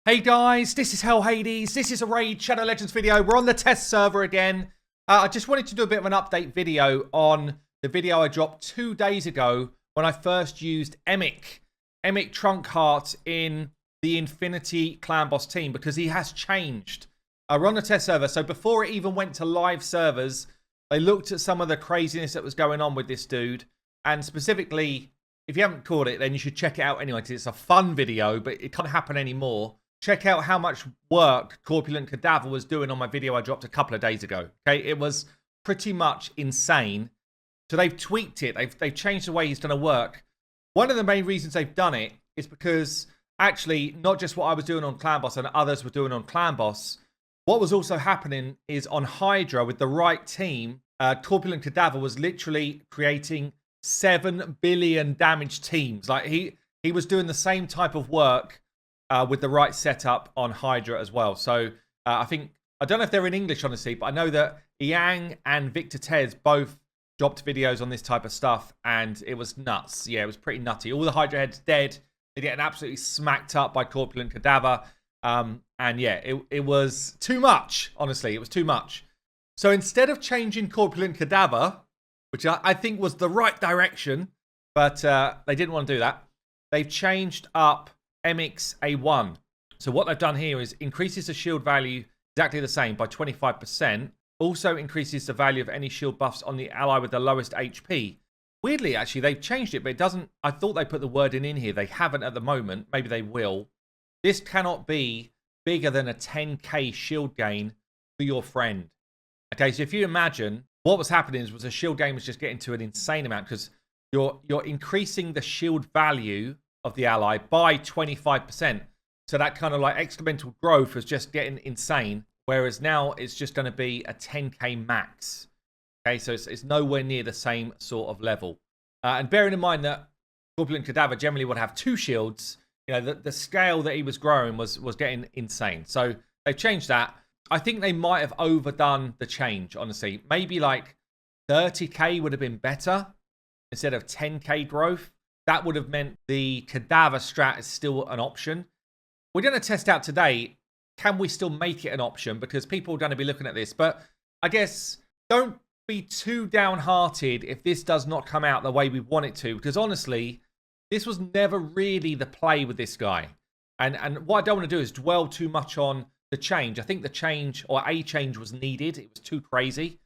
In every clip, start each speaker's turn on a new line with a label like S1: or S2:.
S1: Hey guys, this is Hell Hades. This is a Raid Shadow Legends video. We're on the test server again. I just wanted to do a bit of an update video on the video I dropped 2 days ago when I first used EMIC Trunk Heart in the Infinity Clan Boss team, because he has changed. We're on the test server, so before it even went to live servers, they looked at some of the craziness that was going on with this dude. And specifically, if you haven't caught it, then you should check it out anyway, because it's a fun video, but it can't happen anymore. Check out how much work Corpulent Cadaver was doing on my video I dropped a couple of days ago. Okay, it was pretty much insane. So they've tweaked it. They've changed the way he's going to work. One of the main reasons they've done it is because actually not just what I was doing on Clan Boss and others were doing on Clan Boss. What was also happening is on Hydra with the right team, Corpulent Cadaver was literally creating 7 billion damage teams. Like he was doing the same type of work with the right setup on Hydra as well. So I don't know if they're in English, honestly, but I know that Yang and Victor Tez both dropped videos on this type of stuff, and it was nuts. Yeah, it was pretty nutty. All the Hydra heads dead. They're getting absolutely smacked up by Corpulent Cadaver. And yeah, it was too much, honestly. It was too much. So instead of changing Corpulent Cadaver, which I think was the right direction, but they didn't want to do that, they've changed up EMIC's A1. So what they've done here is increases the shield value exactly the same by 25%. Also increases the value of any shield buffs on the ally with the lowest HP. Weirdly, actually, they've changed it, but it doesn't... I thought they put the word in here. They haven't at the moment. Maybe they will. This cannot be bigger than a 10k shield gain for your friend. Okay, so if you imagine what was happening was the shield gain was just getting to an insane amount, because you're increasing the shield value of the ally by 25%. So that kind of like exponential growth was just getting insane. Whereas now it's just going to be a 10k max. Okay, so it's nowhere near the same sort of level. And bearing in mind that Corpulent Cadaver generally would have 2 shields, you know, the scale that he was growing was getting insane. So they've changed that. I think they might have overdone the change, honestly. Maybe like 30k would have been better instead of 10k growth. That would have meant the Cadaver strat is still an option. We're going to test out today, can we still make it an option? Because people are going to be looking at this. But I guess don't be too downhearted if this does not come out the way we want it to. Because honestly, this was never really the play with this guy. And what I don't want to do is dwell too much on the change. I think the change, or a change, was needed. It was too crazy.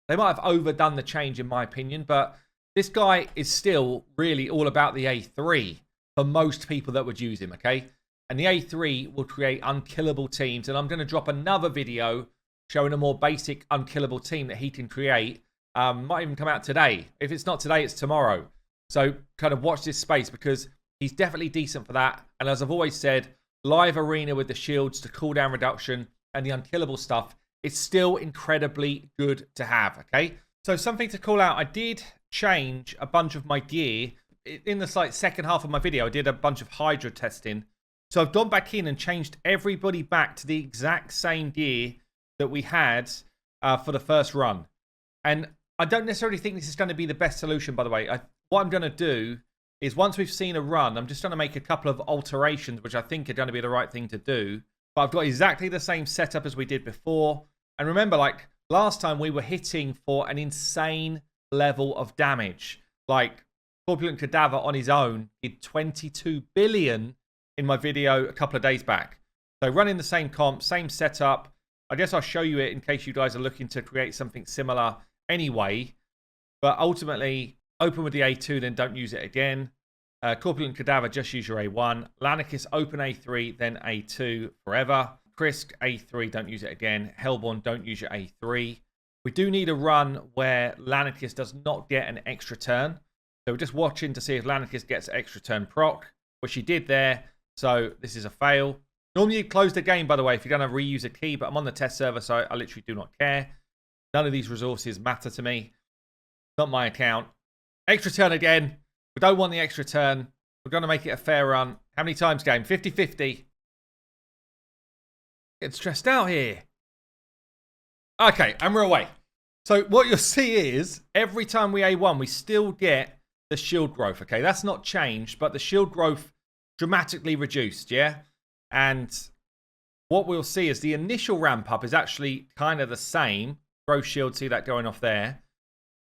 S1: They might have overdone the change in my opinion, but this guy is still really all about the A3 for most people that would use him, okay? And the A3 will create unkillable teams. And I'm going to drop another video showing a more basic unkillable team that he can create. Might even come out today. If it's not today, it's tomorrow. So kind of watch this space, because he's definitely decent for that. And as I've always said, live arena with the shields, the cooldown reduction, and the unkillable stuff, it's still incredibly good to have, okay? So something to call out, I did change a bunch of my gear. In the second half of my video, I did a bunch of Hydra testing. So I've gone back in and changed everybody back to the exact same gear that we had for the first run. And I don't necessarily think this is going to be the best solution, by the way. What I'm going to do is, once we've seen a run, I'm just going to make a couple of alterations, which I think are going to be the right thing to do. But I've got exactly the same setup as we did before. And remember, like last time, we were hitting for an insane level of damage. Like Corpulent Cadaver on his own did 22 billion in my video a couple of days back. So running the same comp, same setup. I guess I'll show you it in case you guys are looking to create something similar anyway. But ultimately, open with the A2, then don't use it again. Corpulent Cadaver, just use your A1. Lanicus, open A3, then A2 forever. Krisk, A3, don't use it again. Hellborn, don't use your A3. We do need a run where Lanicus does not get an extra turn. So we're just watching to see if Lanicus gets extra turn proc, which he did there. So this is a fail. Normally you close the game, by the way, if you're going to reuse a key, but I'm on the test server, so I literally do not care. None of these resources matter to me. Not my account. Extra turn again. We don't want the extra turn. We're going to make it a fair run. How many times game? 50-50. Getting stressed out here. Okay, and we're away. So what you'll see is, every time we A1, we still get the shield growth, okay? That's not changed, but the shield growth dramatically reduced, yeah? And what we'll see is the initial ramp up is actually kind of the same. Grow shield, see that going off there.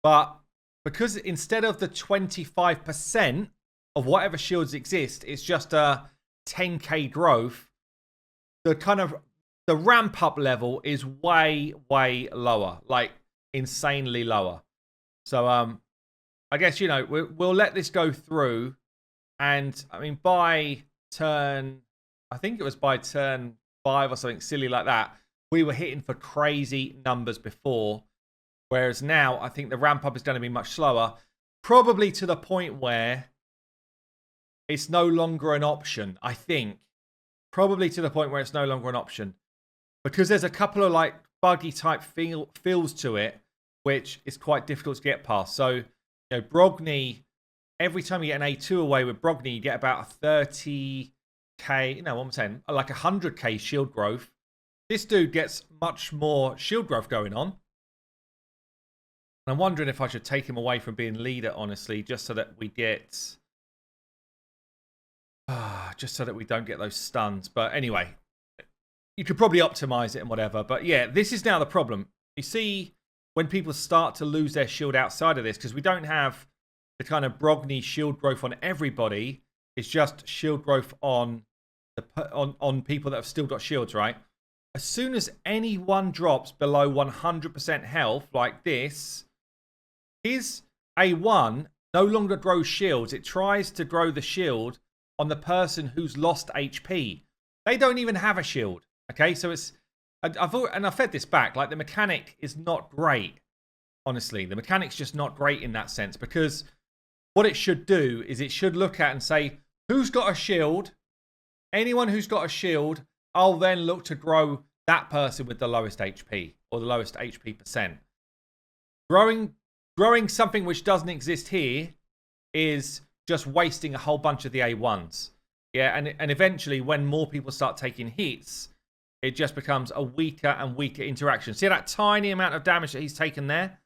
S1: But because instead of the 25% of whatever shields exist, it's just a 10k growth, the ramp up level is way, way lower, like insanely lower. So I guess, you know, we'll let this go through. And I mean, by turn, I think it was by turn 5 or something silly like that, we were hitting for crazy numbers before. Whereas now, I think the ramp up is going to be much slower. Probably to the point where it's no longer an option, I think. Probably to the point where it's no longer an option. Because there's a couple of like buggy type feels to it, which is quite difficult to get past. So, you know, Brogni, every time you get an A2 away with Brogni, you get about a 30k, no, what I'm saying, like 100k shield growth. This dude gets much more shield growth going on. And I'm wondering if I should take him away from being leader, honestly, just so that we get... just so that we don't get those stuns. But anyway, you could probably optimize it and whatever. But yeah, this is now the problem. You see, when people start to lose their shield outside of this, because we don't have the kind of Brogni shield growth on everybody. It's just shield growth on on people that have still got shields, right? As soon as anyone drops below 100% health like this, his A1 no longer grows shields. It tries to grow the shield on the person who's lost HP. They don't even have a shield. Okay, so it's... I've fed this back. Like, the mechanic is not great, honestly. The mechanic's just not great in that sense, because what it should do is it should look at and say, who's got a shield? Anyone who's got a shield, I'll then look to grow that person with the lowest HP or the lowest HP percent. Growing something which doesn't exist here is just wasting a whole bunch of the A1s. Yeah, and eventually when more people start taking hits, it just becomes a weaker and weaker interaction. See that tiny amount of damage that he's taken there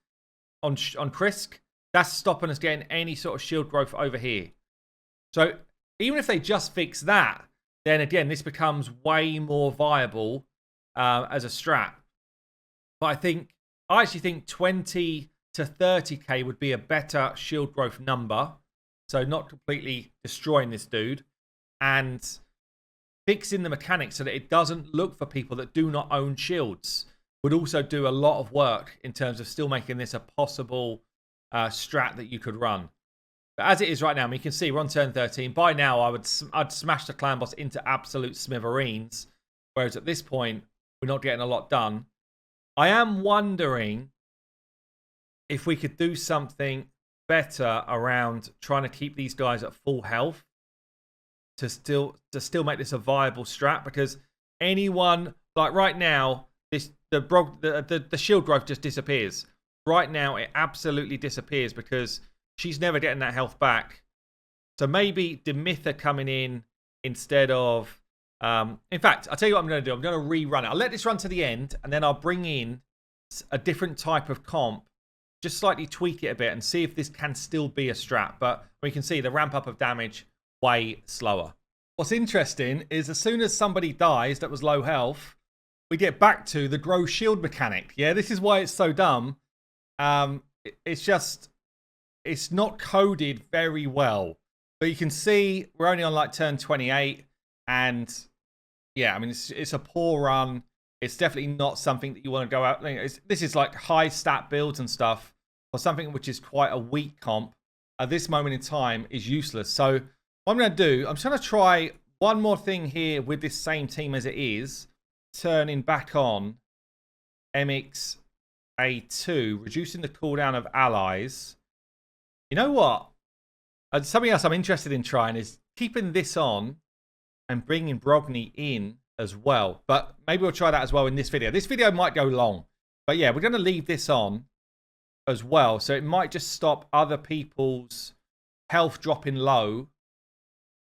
S1: on Krisk? That's stopping us getting any sort of shield growth over here. So even if they just fix that, then again, this becomes way more viable as a strat. But I actually think 20 to 30k would be a better shield growth number. So not completely destroying this dude. And fixing the mechanics so that it doesn't look for people that do not own shields would also do a lot of work in terms of still making this a possible strat that you could run. But as it is right now, I mean, you can see we're on turn 13. By now, I'd smash the clan boss into absolute smithereens. Whereas at this point, we're not getting a lot done. I am wondering if we could do something better around trying to keep these guys at full health to still make this a viable strat, because anyone, like right now, the shield growth just disappears. Right now, it absolutely disappears because she's never getting that health back. So maybe Demitha coming in instead of... in fact, I'll tell you what I'm going to do. I'm going to rerun it. I'll let this run to the end, and then I'll bring in a different type of comp, just slightly tweak it a bit and see if this can still be a strat. But we can see the ramp up of damage way slower. What's interesting is as soon as somebody dies that was low health, we get back to the grow shield mechanic. Yeah, this is why it's so dumb. It's not coded very well. But you can see we're only on like turn 28. And yeah, I mean, it's a poor run. It's definitely not something that you want to go out. This is like high stat builds and stuff, or something which is quite a weak comp at this moment in time is useless. So what I'm going to do, I'm just going to try one more thing here with this same team as it is, turning back on EMIC A2, reducing the cooldown of allies. You know what? Something else I'm interested in trying is keeping this on and bringing Brogni in as well. But maybe we'll try that as well in this video. This video might go long. But yeah, we're going to leave this on as well. So it might just stop other people's health dropping low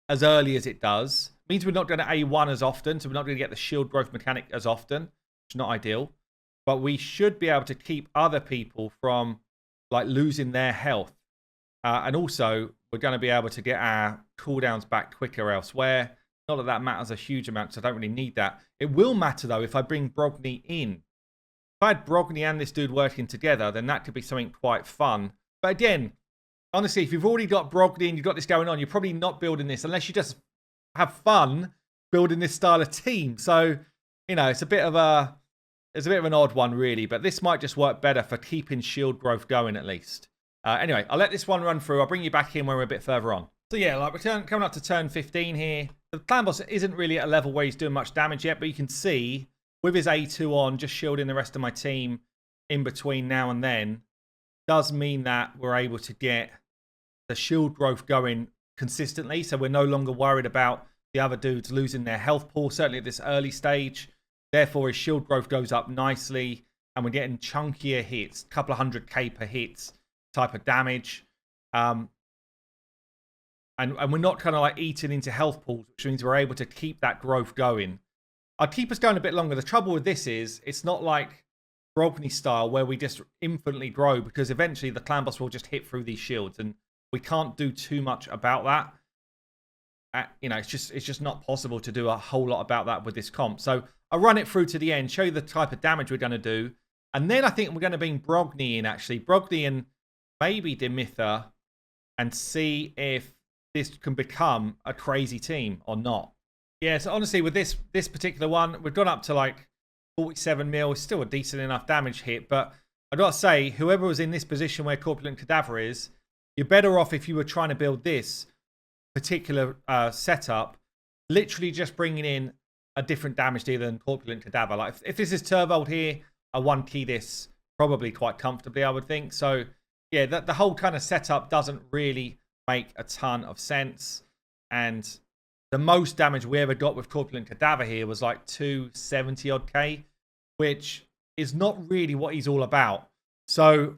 S1: as early as it does. It means we're not going to A1 as often. So we're not going to get the shield growth mechanic as often. It's not ideal. But we should be able to keep other people from like losing their health. And also, we're going to be able to get our cooldowns back quicker elsewhere. Not that that matters a huge amount, because I don't really need that. It will matter, though, if I bring Brogni in. If I had Brogni and this dude working together, then that could be something quite fun. But again, honestly, if you've already got Brogni and you've got this going on, you're probably not building this unless you just have fun building this style of team. So, you know, it's a bit of an odd one, really. But this might just work better for keeping shield growth going, at least. Anyway, I'll let this one run through. I'll bring you back in when we're a bit further on. So yeah, like we're coming up to turn 15 here. The clan boss isn't really at a level where he's doing much damage yet, but you can see with his A2 on, just shielding the rest of my team in between now and then, does mean that we're able to get the shield growth going consistently. So we're no longer worried about the other dudes losing their health pool, certainly at this early stage. Therefore, his shield growth goes up nicely, and we're getting chunkier hits, a couple of 100k per hit type of damage. And we're not kind of like eating into health pools, which means we're able to keep that growth going. I'd keep us going a bit longer. The trouble with this is it's not like Brogni style where we just infinitely grow, because eventually the clan boss will just hit through these shields, and we can't do too much about that. You know, it's just not possible to do a whole lot about that with this comp. So I'll run it through to the end, show you the type of damage we're going to do. And then I think we're going to bring Brogni in, actually. Brogni and maybe Demitha, and see if this can become a crazy team or not. Yeah, so honestly, with this particular one, we've gone up to like 47 mil. It's still a decent enough damage hit. But I've got to say, whoever was in this position where Corpulent Cadaver is, you're better off if you were trying to build this particular setup, literally just bringing in a different damage dealer than Corpulent Cadaver. Like if this is Turvold here, I 1-key this probably quite comfortably, I would think. So yeah, the whole kind of setup doesn't really make a ton of sense. And the most damage we ever got with Corpulent Cadaver here was like 270 odd K, which is not really what he's all about. So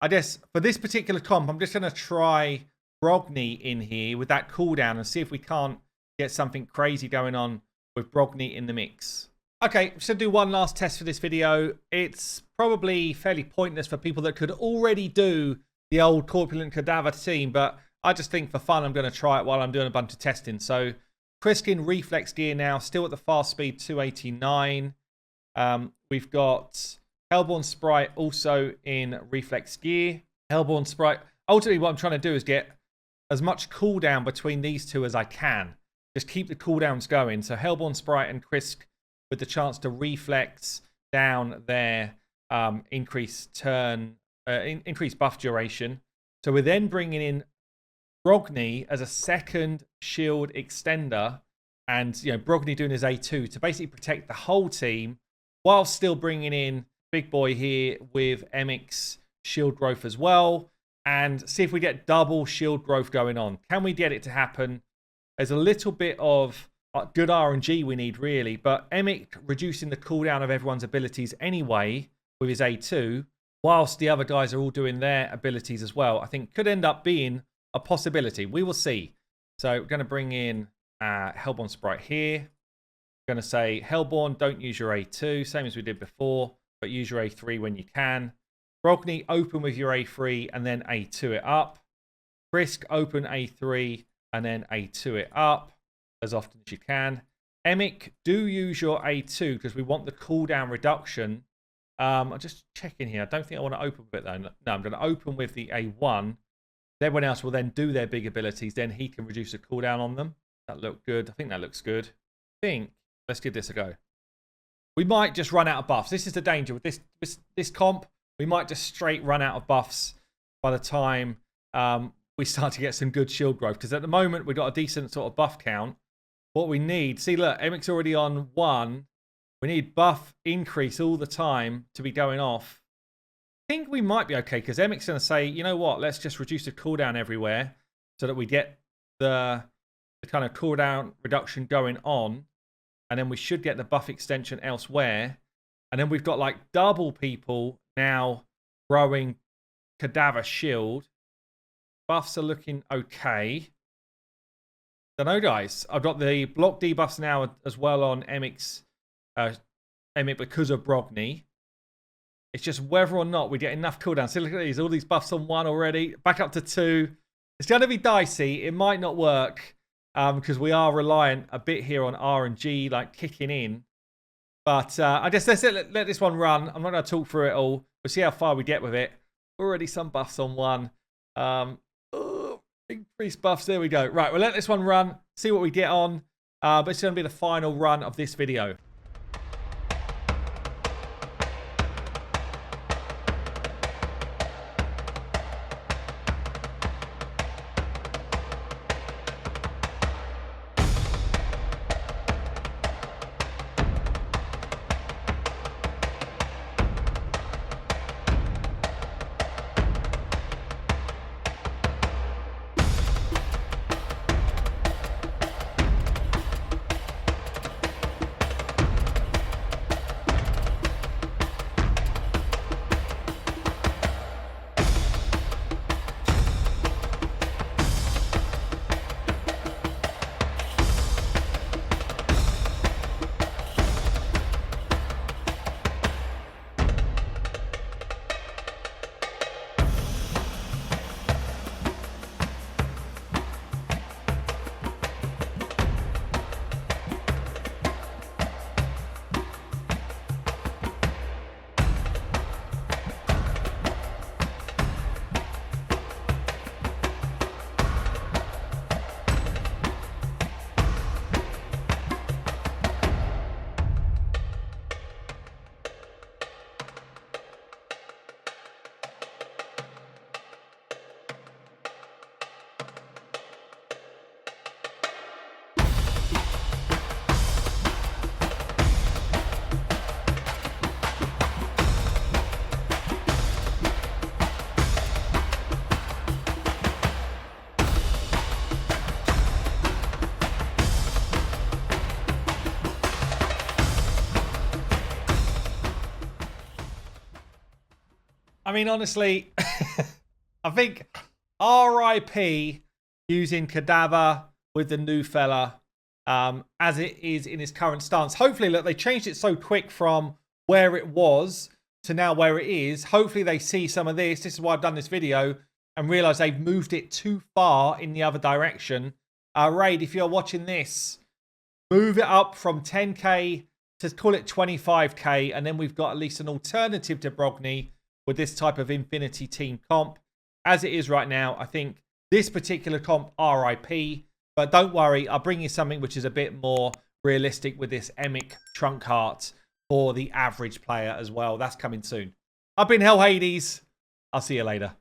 S1: I guess for this particular comp, I'm just going to try Brogni in here with that cooldown and see if we can't get something crazy going on with Brogni in the mix. Okay, so do one last test for this video. It's probably fairly pointless for people that could already do the old Corpulent Cadaver team, but I just think for fun I'm going to try it while I'm doing a bunch of testing. So Krisk in reflex gear now, still at the fast speed 289. We've got Hellborn Sprite also in reflex gear. Hellborn Sprite, ultimately what I'm trying to do is get as much cooldown between these two as I can. Just keep the cooldowns going. So Hellborn Sprite and Krisk with the chance to reflex down their increased buff duration. So we're then bringing in Brogni as a second shield extender, and you know, Brogni doing his A2 to basically protect the whole team, while still bringing in Big Boy here with EMIC's shield growth as well, and see if we get double shield growth going on. Can we get it to happen? There's a little bit of good RNG we need, really, but EMIC reducing the cooldown of everyone's abilities anyway with his A2, whilst the other guys are all doing their abilities as well, I think could end up being a possibility. We will see. So we're going to bring in Hellborn Sprite here. We're going to say, Hellborn, don't use your A2, same as we did before, but use your A3 when you can. Brogni, open with your A3 and then A2 it up. Krisk, open A3 and then A2 it up as often as you can. EMIC, do use your A2 because we want the cooldown reduction. I'm just checking here. I don't think I want to open with it though. No, I'm going to open with the A1. Everyone else will then do their big abilities. Then he can reduce the cooldown on them. That looked good. I think that looks good. Let's give this a go. We might just run out of buffs. This is the danger with this comp. We might just straight run out of buffs by the time we start to get some good shield growth. Because at the moment, we've got a decent sort of buff count. What we need... See, look, EMIC's already on 1. We need buff increase all the time to be going off. I think we might be okay, because EMIC's going to say, you know what, let's just reduce the cooldown everywhere so that we get the kind of cooldown reduction going on. And then we should get the buff extension elsewhere. And then we've got like double people now growing Cadaver Shield. Buffs are looking okay. Don't know, guys. I've got the block debuffs now as well on EMIC because of Brogni. It's just whether or not we get enough cooldown. See, look at these. All these buffs on 1 already. Back up to 2. It's going to be dicey. It might not work. because we are reliant a bit here on RNG, like kicking in. But I guess let's let this one run. I'm not going to talk through it all. We'll see how far we get with it. Already some buffs on one. Increased buffs. There we go. Right, we'll let this one run. See what we get on. But it's going to be the final run of this video. I mean, honestly, I think RIP using Cadaver with the new fella as it is in its current stance. Hopefully, look, they changed it so quick from where it was to now where it is. Hopefully, they see some of this. This is why I've done this video and realize they've moved it too far in the other direction. Raid, if you're watching this, move it up from 10k to call it 25k, and then we've got at least an alternative to Brogni with this type of Infinity Team comp. As it is right now, I think this particular comp, RIP. But don't worry, I'll bring you something which is a bit more realistic with this EMIC trunk heart for the average player as well. That's coming soon. I've been Hell Hades. I'll see you later.